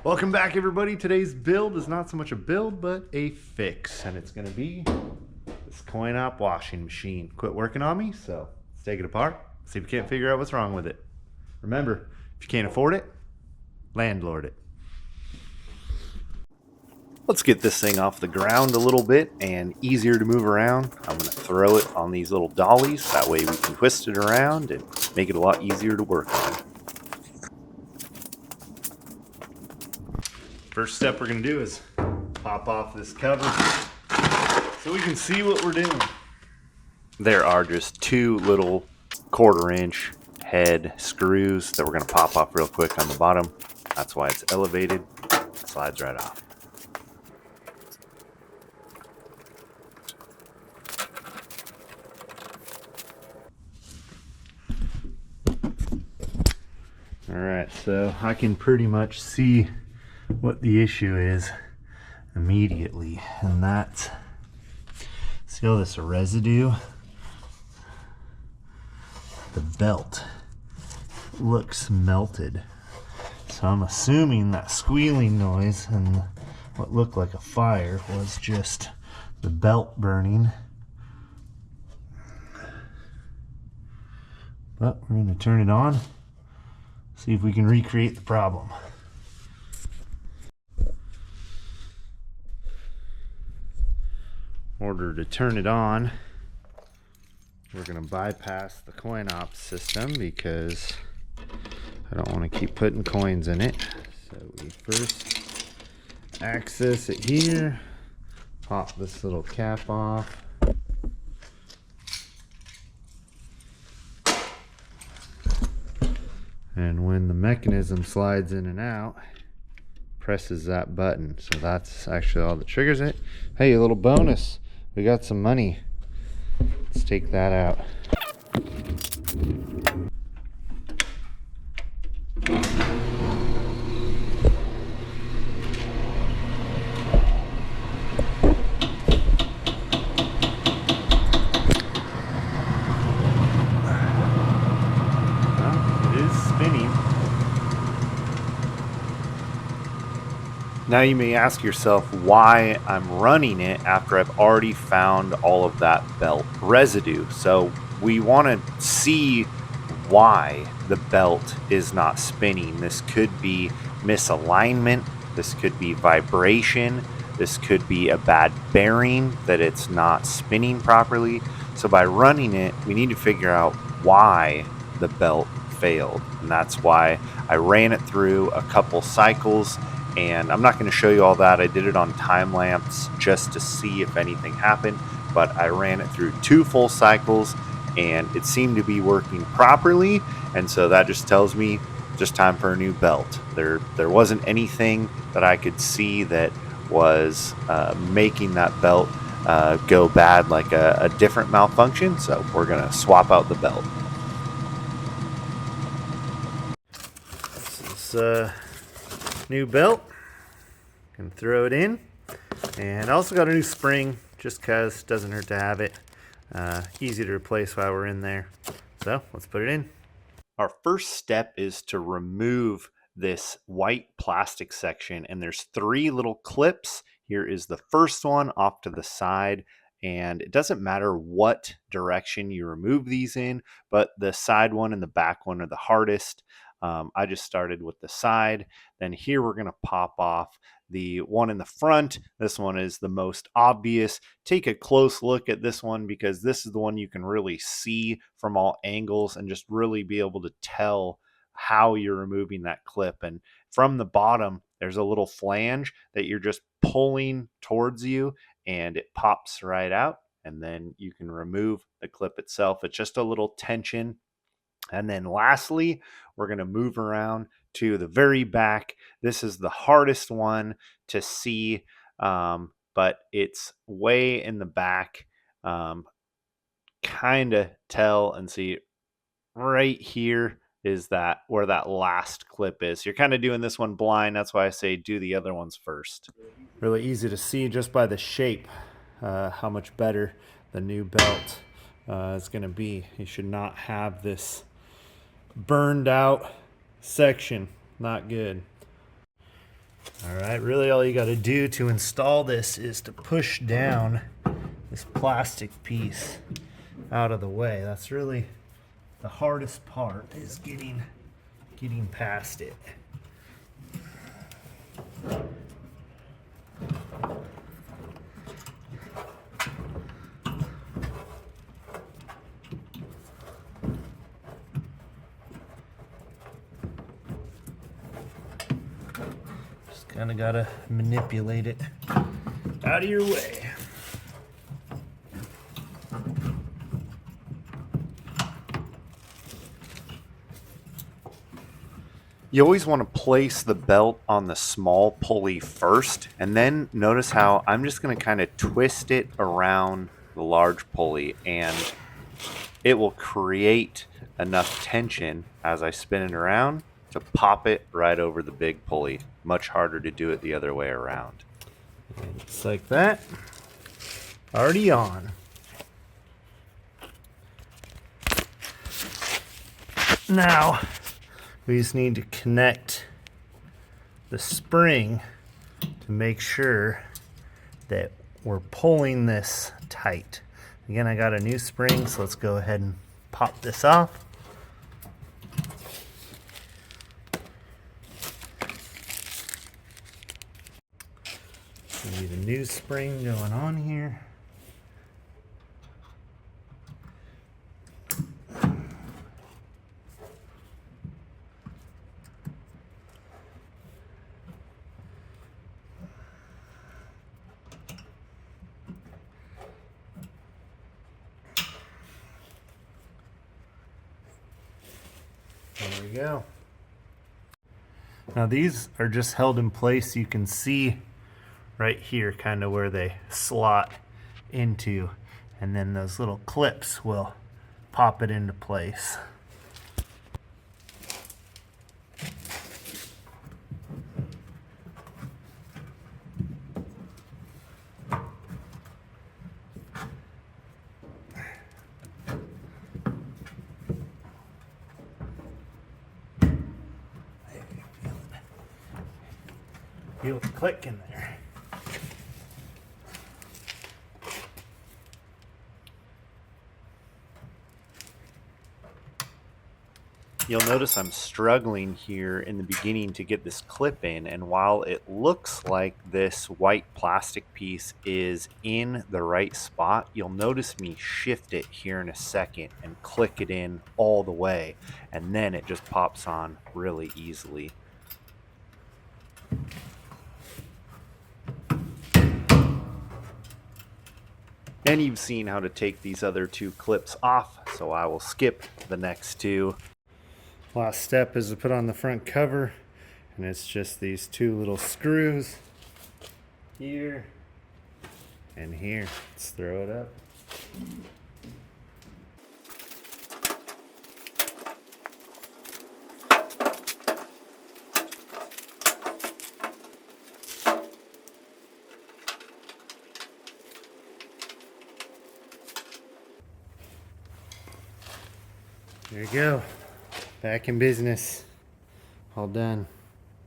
Welcome back, everybody. Today's build is not so much a build, but a fix, and it's going to be this coin-op washing machine. Quit working on me, so let's take it apart, see if we can't figure out what's wrong with it. Remember, if you can't afford it, landlord it. Let's get this thing off the ground a little bit and easier to move around. I'm going to throw it on these little dollies. That way we can twist it around and make it a lot easier to work on. First step we're going to do is pop off this cover so we can see what we're doing. There are just two little 1/4-inch head screws that we're going to pop off real quick on the bottom. That's why it's elevated. It slides right off. Alright, so I can pretty much see what the issue is immediately, and that's, see all this residue? The belt looks melted, so I'm assuming that squealing noise and what looked like a fire was just the belt burning. But we're going to turn it on, see if we can recreate the problem. In order to turn it on, we're going to bypass the coin op system because I don't want to keep putting coins in it. So we first access it here, pop this little cap off. And when the mechanism slides in and out, presses that button. So that's actually all that triggers it. Hey, a little bonus. We got some money. Let's take that out. Well, it is spinning. Now you may ask yourself why I'm running it after I've already found all of that belt residue. So we want to see why the belt is not spinning. This could be misalignment, this could be vibration, this could be a bad bearing that it's not spinning properly. So by running it, we need to figure out why the belt failed. And that's why I ran it through a couple cycles. And I'm not going to show you all that. I did it on time lapse just to see if anything happened, but I ran it through 2 full cycles and it seemed to be working properly. And so that just tells me just time for a new belt. There wasn't anything that I could see that was making that belt go bad, like a different malfunction. So we're going to swap out the belt. This is new belt. Can throw it in, and I also got a new spring just because it doesn't hurt to have it. Easy to replace while we're in there. So let's put it in. Our first step is to remove this white plastic section, and there's 3 little clips. Here is the first one off to the side, and it doesn't matter what direction you remove these in, but the side one and the back one are the hardest. I just started with the side. Then here we're going to pop off the one in the front. This one is the most obvious. Take a close look at this one because this is the one you can really see from all angles and just really be able to tell how you're removing that clip. And from the bottom, there's a little flange that you're just pulling towards you and it pops right out. And then you can remove the clip itself. It's just a little tension. And then lastly, we're going to move around to the very back. This is the hardest one to see, but it's way in the back. Kind of tell and see right here is that where that last clip is. You're kind of doing this one blind. That's why I say do the other ones first. Really easy to see just by the shape how much better the new belt is going to be. You should not have this burned out section. Not good. Alright, really all you got to do to install this is to push down this plastic piece out of the way. That's really the hardest part, is getting past it. Just kind of gotta manipulate it out of your way. You always want to place the belt on the small pulley first, and then notice how I'm just going to kind of twist it around the large pulley, and it will create enough tension as I spin it around to pop it right over the big pulley. Much harder to do it the other way around. And just like that. Already on. Now we just need to connect the spring to make sure that we're pulling this tight. Again, I got a new spring, so let's go ahead and pop this off. We need a new spring going on here. There we go. Now these are just held in place. You can see right here kind of where they slot into, and then those little clips will pop it into place. Feel it click in there. You'll notice I'm struggling here in the beginning to get this clip in, and while it looks like this white plastic piece is in the right spot, you'll notice me shift it here in a second and click it in all the way, and then it just pops on really easily. And you've seen how to take these other two clips off, so I will skip the next two. Last step is to put on the front cover, and it's just these two little screws here and here. Let's throw it up. There you go. Back in business. All done.